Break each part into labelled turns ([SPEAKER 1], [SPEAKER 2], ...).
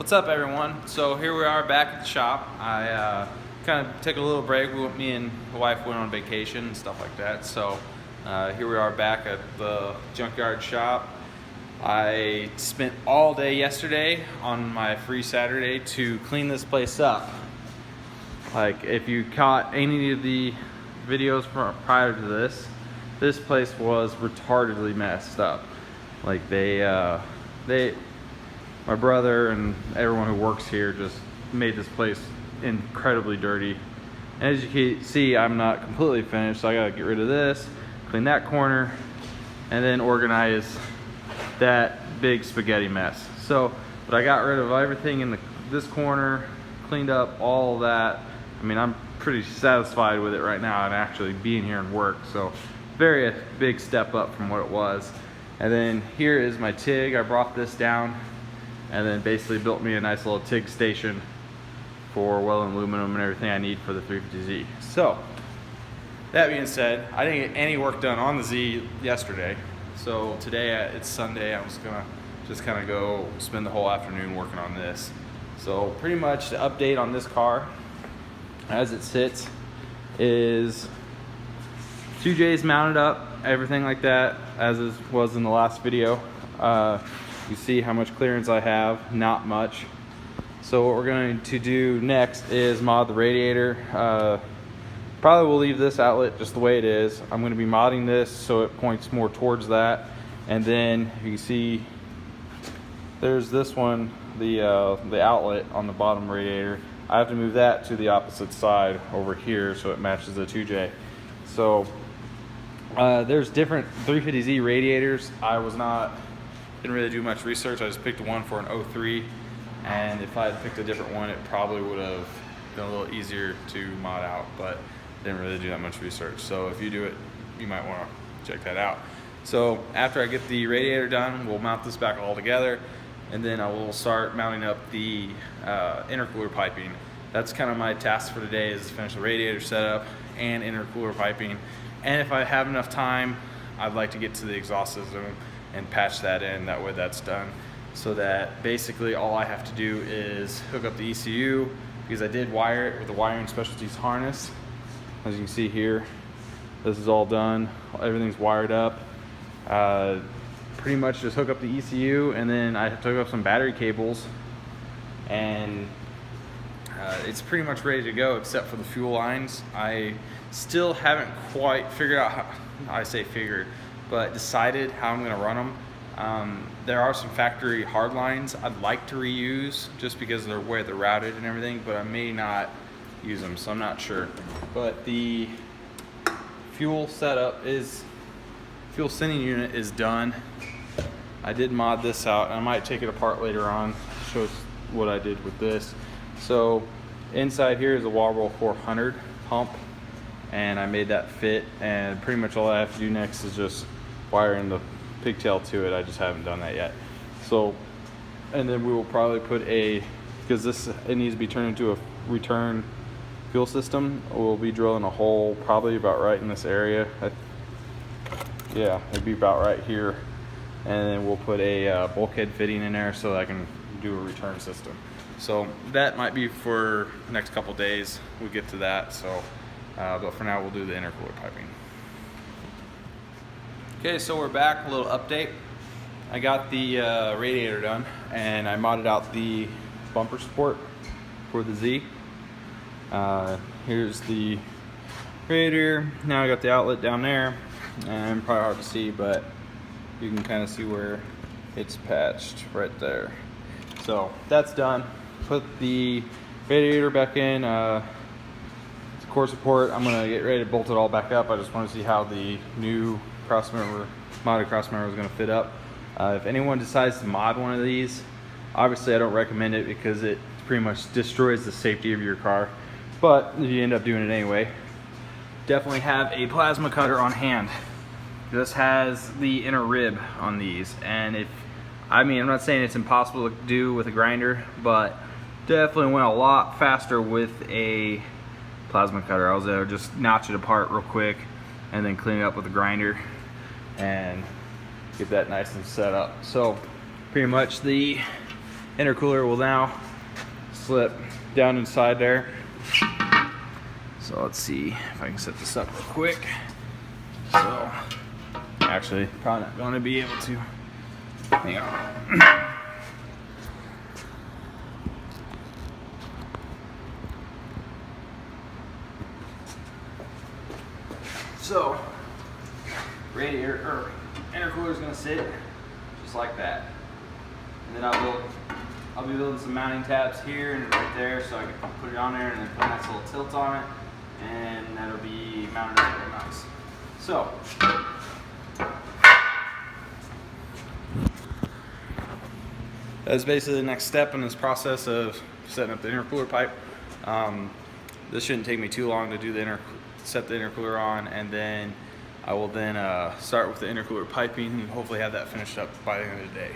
[SPEAKER 1] What's up, everyone? So here we are back at the shop. I kind of took a little break. Me and the wife went on vacation and stuff like that. So here we are back at the junkyard shop. I spent all day yesterday on my free Saturday to clean this place up. Like, if you caught any of the videos prior to this place was retardedly messed up. Like my brother and everyone who works here just made this place incredibly dirty. And as you can see, I'm not completely finished, so I gotta get rid of this, clean that corner, and then organize that big spaghetti mess. But I got rid of everything in this corner, cleaned up all of that. I mean, I'm pretty satisfied with it right now and actually being here and work. So very big step up from what it was. And then here is my TIG. I brought this down and then basically built me a nice little TIG station for welding aluminum and everything I need for the 350Z. So that being said, I didn't get any work done on the Z yesterday. So today, it's Sunday, I was gonna just kind of go spend the whole afternoon working on this. So pretty much the update on this car as it sits is 2J's mounted up, everything like that, as it was in the last video. You see how much clearance I have, not much. So what we're going to do next is mod the radiator. Probably will leave this outlet just the way it is. I'm going to be modding this so it points more towards that. And then you can see there's this one, the outlet on the bottom radiator. I have to move that to the opposite side over here so it matches the 2J. So there's different 350Z radiators. Didn't really do much research. I just picked one for an 03, and if I had picked a different one, it probably would have been a little easier to mod out, but didn't really do that much research. So if you do it, you might want to check that out. So after I get the radiator done, we'll mount this back all together, and then I will start mounting up the intercooler piping. That's kind of my task for today, is to finish the radiator setup and intercooler piping. And if I have enough time, I'd like to get to the exhaust system and patch that in. That way that's done, so that basically all I have to do is hook up the ECU, because I did wire it with the Wiring Specialties harness. As you can see here, this is all done, everything's wired up. Pretty much just hook up the ECU, and then I have to hook up some battery cables, and it's pretty much ready to go except for the fuel lines. I still haven't quite figured out how, I say figured, but decided how I'm gonna run them. There are some factory hard lines I'd like to reuse just because of the way they're routed and everything, but I may not use them, so I'm not sure. But the fuel setup fuel sending unit is done. I did mod this out, and I might take it apart later on, show what I did with this. So inside here is a Walbro 400 pump, and I made that fit, and pretty much all I have to do next is just wiring the pigtail to it. I just haven't done that yet. So, and then we will probably put because it needs to be turned into a return fuel system, we'll be drilling a hole probably about right in this area. Yeah, it'd be about right here. And then we'll put a bulkhead fitting in there so that I can do a return system. So that might be for the next couple days. We'll get to that. So, but for now, we'll do the intercooler piping. Okay, so we're back. A little update. I got the radiator done, and I modded out the bumper support for the Z. Here's the radiator. Now I got the outlet down there, and probably hard to see, but you can kind of see where it's patched right there. So that's done. Put the radiator back in. It's core support. I'm gonna get ready to bolt it all back up. I just want to see how the new modded cross member is going to fit up. If anyone decides to mod one of these, obviously I don't recommend it because it pretty much destroys the safety of your car, but if you end up doing it anyway, definitely have a plasma cutter on hand. This has the inner rib on these, and I'm not saying it's impossible to do with a grinder, but definitely went a lot faster with a plasma cutter. I was able to just notch it apart real quick and then clean it up with a grinder and get that nice and set up. So pretty much the intercooler will now slip down inside there. So let's see if I can set this up real quick. So actually probably not going to be able to. Hang on. So radiator or intercooler is going to sit just like that, and then I'll be building some mounting tabs here and right there, so I can put it on there and then put a nice little tilt on it, and that'll be mounted up real nice. So that's basically the next step in this process of setting up the intercooler pipe. This shouldn't take me too long to do set the intercooler on, and then I will then start with the intercooler piping and hopefully have that finished up by the end of the day.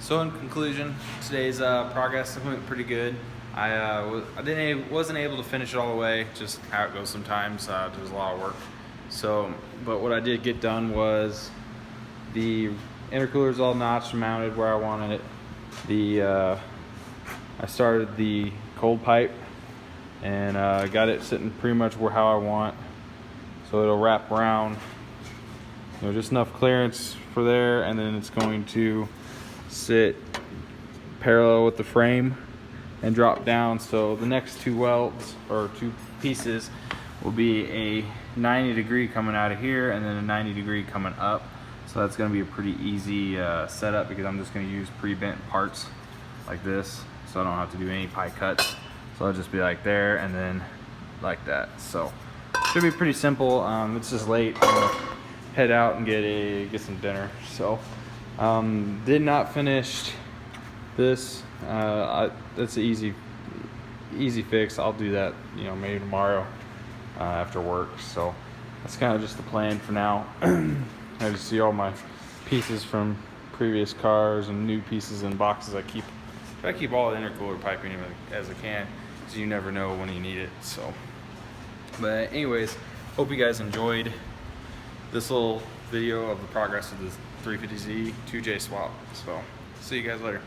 [SPEAKER 1] So in conclusion, today's progress went pretty good. I wasn't able to finish it all the way, just how it goes sometimes. There's a lot of work. So, but what I did get done was the intercooler is all notched and mounted where I wanted it. I started the cold pipe and got it sitting pretty much how I want. So it'll wrap around, just enough clearance for there, and then it's going to sit parallel with the frame and drop down. So the next two welds or two pieces will be a 90-degree coming out of here and then a 90-degree coming up. So that's going to be a pretty easy setup, because I'm just going to use pre-bent parts like this, so I don't have to do any pie cuts. So I'll just be like there and then like that. So should be pretty simple. It's just late. I'm gonna head out and get some dinner. So did not finish this. That's an easy fix. I'll do that, maybe tomorrow after work. So that's kind of just the plan for now. I just see all my pieces from previous cars and new pieces in boxes. I try to keep all the intercooler piping as I can, because you never know when you need it. So, but anyways, hope you guys enjoyed this little video of the progress of this 350Z 2J swap. So see you guys later.